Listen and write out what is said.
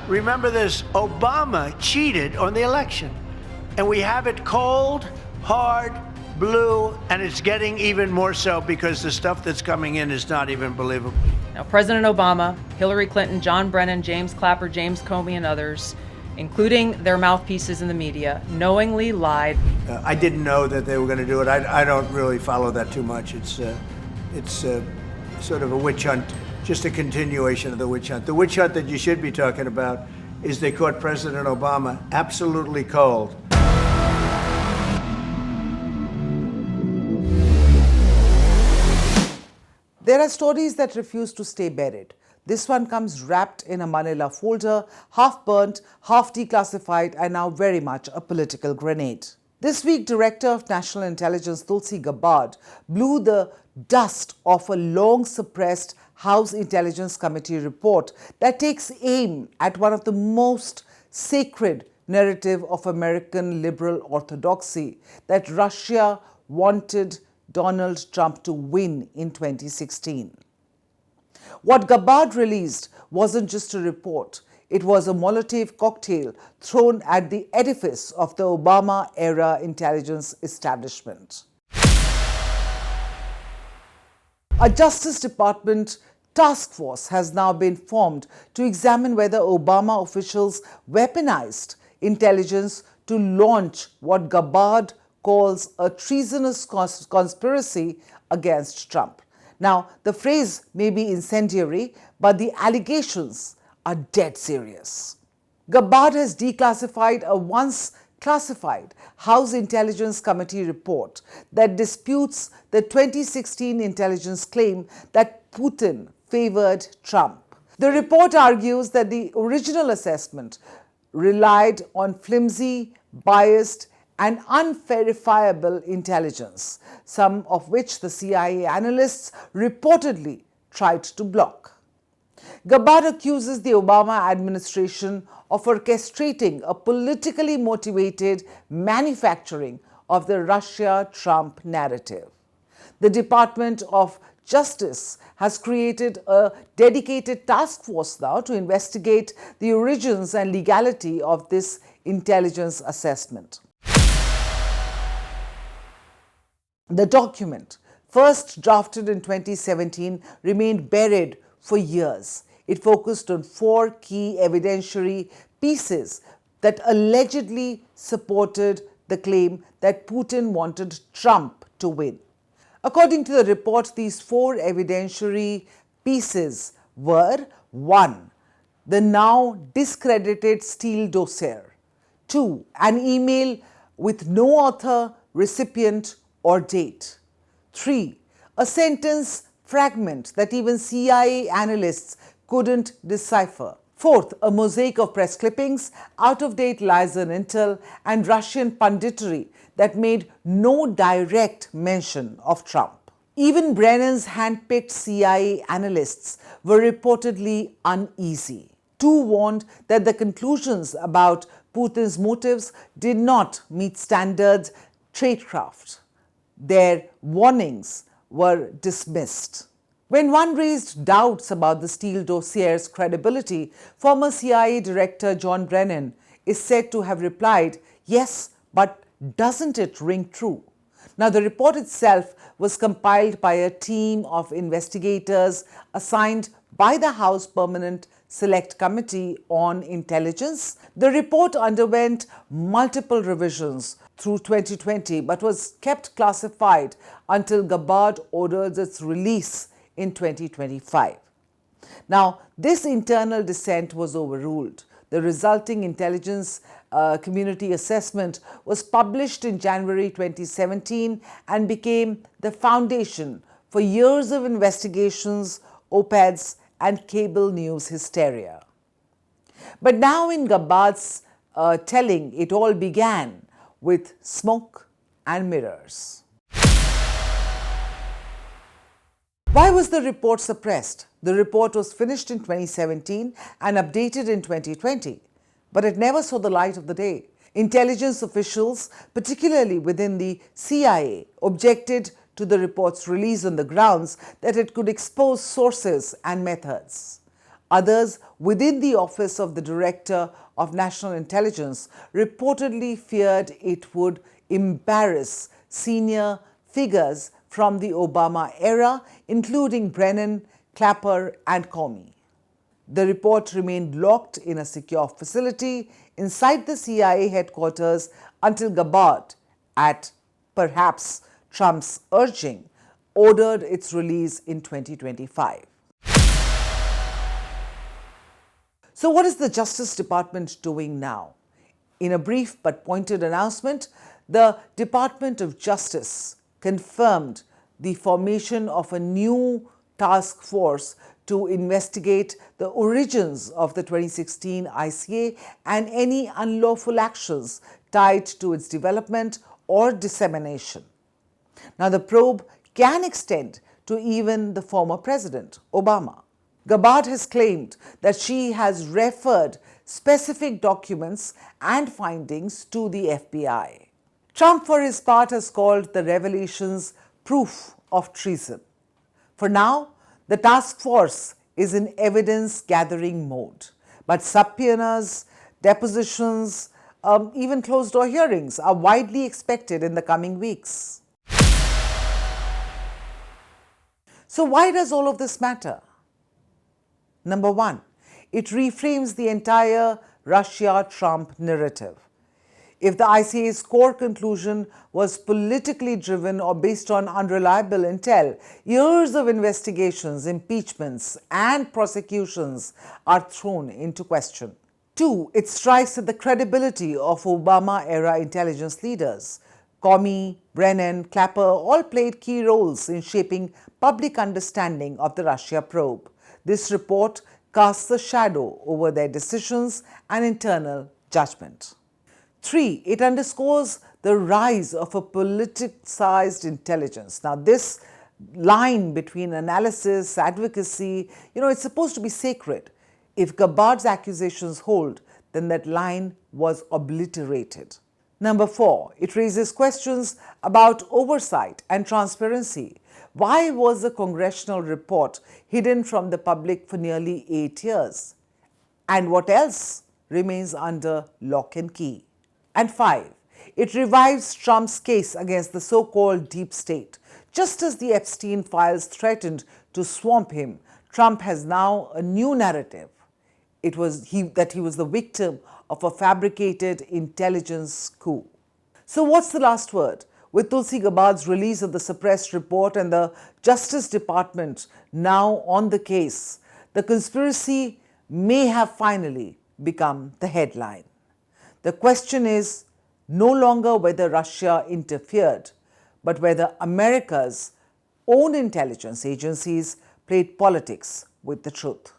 Remember this, Obama cheated on the election. And we have it cold, hard, blue, and it's getting even more so because the stuff that's coming in is not even believable. Now, President Obama, Hillary Clinton, John Brennan, James Clapper, James Comey, and others, including their mouthpieces in the media, knowingly lied. I didn't know that they were going to do it. I don't really follow that too much. It's sort of a witch hunt, just a continuation of the witch hunt. The witch hunt that you should be talking about is they caught President Obama absolutely cold. There are stories that refuse to stay buried. This one comes wrapped in a manila folder, half burnt, half declassified, and now very much a political grenade. This week, Director of National Intelligence Tulsi Gabbard blew the dust off a long-suppressed House Intelligence Committee report that takes aim at one of the most sacred narrative of American liberal orthodoxy, that Russia wanted Donald Trump to win in 2016. What Gabbard released wasn't just a report. It was a Molotov cocktail thrown at the edifice of the Obama-era intelligence establishment. A Justice Department task force has now been formed to examine whether Obama officials weaponized intelligence to launch what Gabbard calls a treasonous conspiracy against Trump. Now, the phrase may be incendiary, but the allegations are dead serious. Gabbard has declassified a once classified House Intelligence Committee report that disputes the 2016 intelligence claim that Putin favored Trump. The report argues that the original assessment relied on flimsy, biased, and unverifiable intelligence, some of which the CIA analysts reportedly tried to block. Gabbard accuses the Obama administration of orchestrating a politically motivated manufacturing of the Russia-Trump narrative. The Department of Justice has created a dedicated task force now to investigate the origins and legality of this intelligence assessment. The document, first drafted in 2017, remained buried for years. It focused on 4 key evidentiary pieces that allegedly supported the claim that Putin wanted Trump to win. According to the report, these 4 evidentiary pieces were: 1. The now discredited Steele dossier; 2. An email with no author, recipient, or date; 3. A sentence fragment that even CIA analysts couldn't decipher; 4th, a mosaic of press clippings, out-of-date lies and intel, and Russian punditry that made no direct mention of Trump. Even Brennan's hand-picked CIA analysts were reportedly uneasy. 2 warned that the conclusions about Putin's motives did not meet standards tradecraft. Their warnings were dismissed. When one raised doubts about the Steele dossier's credibility, former CIA Director John Brennan is said to have replied, "Yes, but doesn't it ring true?" Now, the report itself was compiled by a team of investigators assigned by the House Permanent Select Committee on Intelligence. The report underwent multiple revisions through 2020, but was kept classified until Gabbard ordered its release in 2025. Now, this internal dissent was overruled. The resulting intelligence community assessment was published in January 2017 and became the foundation for years of investigations, op-eds, and cable news hysteria. But now in Gabbard's telling, it all began with smoke and mirrors. Why was the report suppressed? The report was finished in 2017 and updated in 2020, but it never saw the light of the day. Intelligence officials, particularly within the CIA, objected to the report's release on the grounds that it could expose sources and methods. Others within the Office of the Director of National Intelligence reportedly feared it would embarrass senior figures from the Obama era, including Brennan, Clapper, and Comey. The report remained locked in a secure facility inside the CIA headquarters until Gabbard, at perhaps Trump's urging, ordered its release in 2025. So what is the Justice Department doing now? In a brief but pointed announcement, the Department of Justice confirmed the formation of a new task force to investigate the origins of the 2016 ICA and any unlawful actions tied to its development or dissemination. Now, the probe can extend to even the former president, Obama. Gabbard has claimed that she has referred specific documents and findings to the FBI. Trump, for his part, has called the revelations proof of treason. For now, the task force is in evidence-gathering mode, but subpoenas, depositions, even closed-door hearings are widely expected in the coming weeks. So why does all of this matter? Number one, it reframes the entire Russia-Trump narrative. If the ICA's core conclusion was politically driven or based on unreliable intel, years of investigations, impeachments, and prosecutions are thrown into question. Two, it strikes at the credibility of Obama-era intelligence leaders. Comey, Brennan, Clapper all played key roles in shaping public understanding of the Russia probe. This report casts a shadow over their decisions and internal judgment. Three, it underscores the rise of a politicized intelligence. Now, this line between analysis, advocacy, it's supposed to be sacred. If Gabbard's accusations hold, then that line was obliterated. Number four, it raises questions about oversight and transparency. Why was the congressional report hidden from the public for nearly 8 years? And what else remains under lock and key? And five, it revives Trump's case against the so-called deep state. Just as the Epstein files threatened to swamp him, Trump has now a new narrative. That he was the victim of a fabricated intelligence coup. So what's the last word? With Tulsi Gabbard's release of the suppressed report and the Justice Department now on the case, the conspiracy may have finally become the headline. The question is no longer whether Russia interfered, but whether America's own intelligence agencies played politics with the truth.